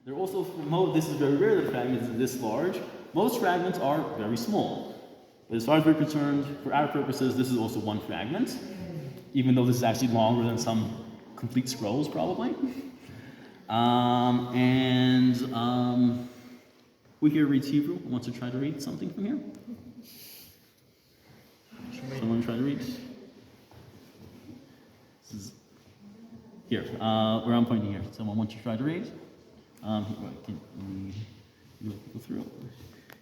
They're also, this is very rare that fragments are this large. Most fragments are very small. But as far as we're concerned, for our purposes, this is also one fragment, even though this is actually longer than some complete scrolls, probably. Who here reads Hebrew? Wants to try to read something from here? Someone try to read? Here, where I'm pointing here. Someone wants to try to read? Can you go through?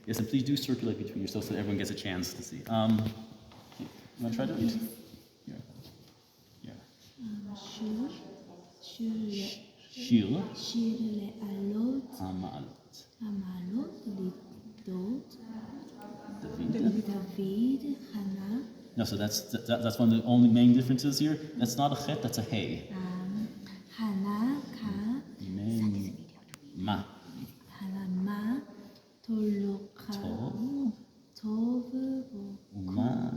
Yes, and please do circulate between yourselves so that everyone gets a chance to see. You want to try to read? Shir le'alot Hamalot lidot David. Hannah. No, so that's one of the only main differences here. That's not a chet, that's a hey. Hannah Ma. Hannah Tolocha Tov Ma.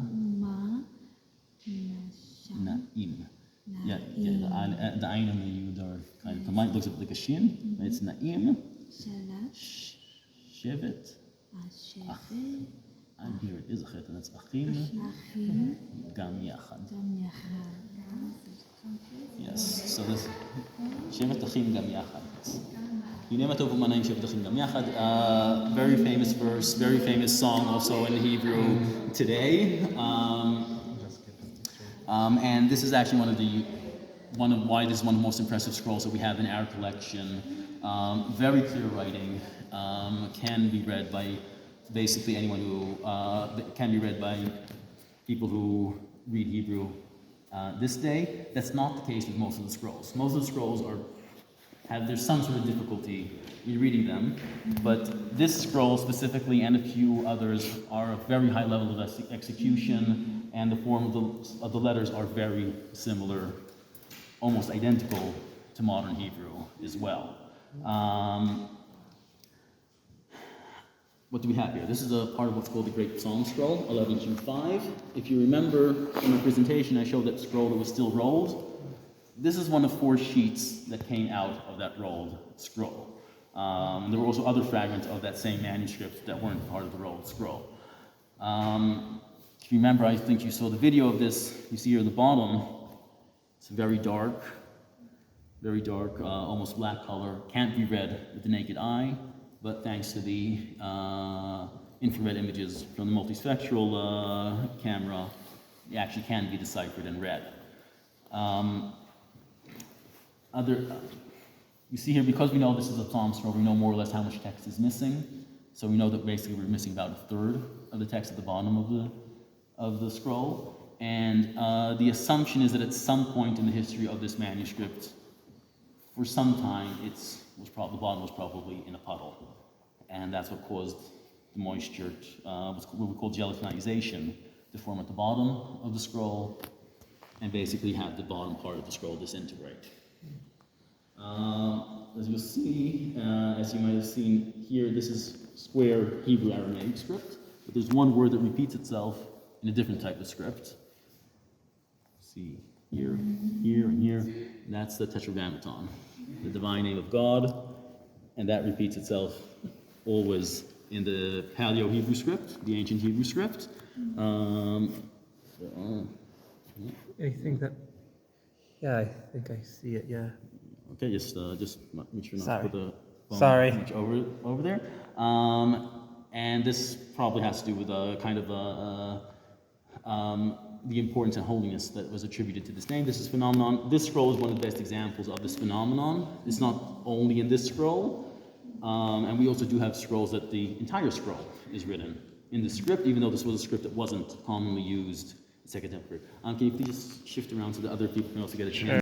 Na'im. Yeah, the ayin and the yud are kind of, the mind looks like a shin, but it's na'im. Shevet. And here it is a chet, and that's achim. Gam yachad. Yes, so this Shevet achim gam yachad. Yinema tov u'manayim shevet achim gam yachad. Very famous verse, very famous song also in Hebrew today. And this is actually one of the most impressive scrolls that we have in our collection. Very clear writing, can be read by basically anyone who, can be read by people who read Hebrew this day. That's not the case with most of the scrolls. Most of the scrolls there's some sort of difficulty in reading them, but this scroll specifically and a few others are a very high level of execution, and the form of the letters are very similar, almost identical to modern Hebrew as well. What do we have here? This is a part of what's called the Great Psalm Scroll, 11Q5. If you remember in my presentation, I showed that scroll that was still rolled. This is one of 4 sheets that came out of that rolled scroll. There were also other fragments of that same manuscript that weren't part of the rolled scroll. If you remember, I think you saw the video of this. You see here at the bottom, it's very dark, almost black color. Can't be read with the naked eye, but thanks to the infrared images from the multispectral camera, it actually can be deciphered and read. You see here, because we know this is a psalm scroll, we know more or less how much text is missing. So we know that basically we're missing about a third of the text at the bottom of the scroll. And the assumption is that at some point in the history of this manuscript, for some time, the bottom was probably in a puddle. And that's what caused the moisture, what we call gelatinization, to form at the bottom of the scroll and basically have the bottom part of the scroll disintegrate. As you'll see, as you might have seen here, this is square Hebrew Aramaic script, but there's one word that repeats itself in a different type of script. See here, here, and here. That's the Tetragrammaton, the divine name of God, and that repeats itself always in the Paleo-Hebrew script, the ancient Hebrew script. I think I see it, yeah. Okay, just make sure not to put the phone Sorry. much over there. And this probably has to do with kind of the importance and holiness that was attributed to this name. This phenomenon. This scroll is one of the best examples of this phenomenon. It's not only in this scroll, and we also do have scrolls that the entire scroll is written in the script, even though this was a script that wasn't commonly used in Second Temple. Can you please shift around so that other people can also get a chance?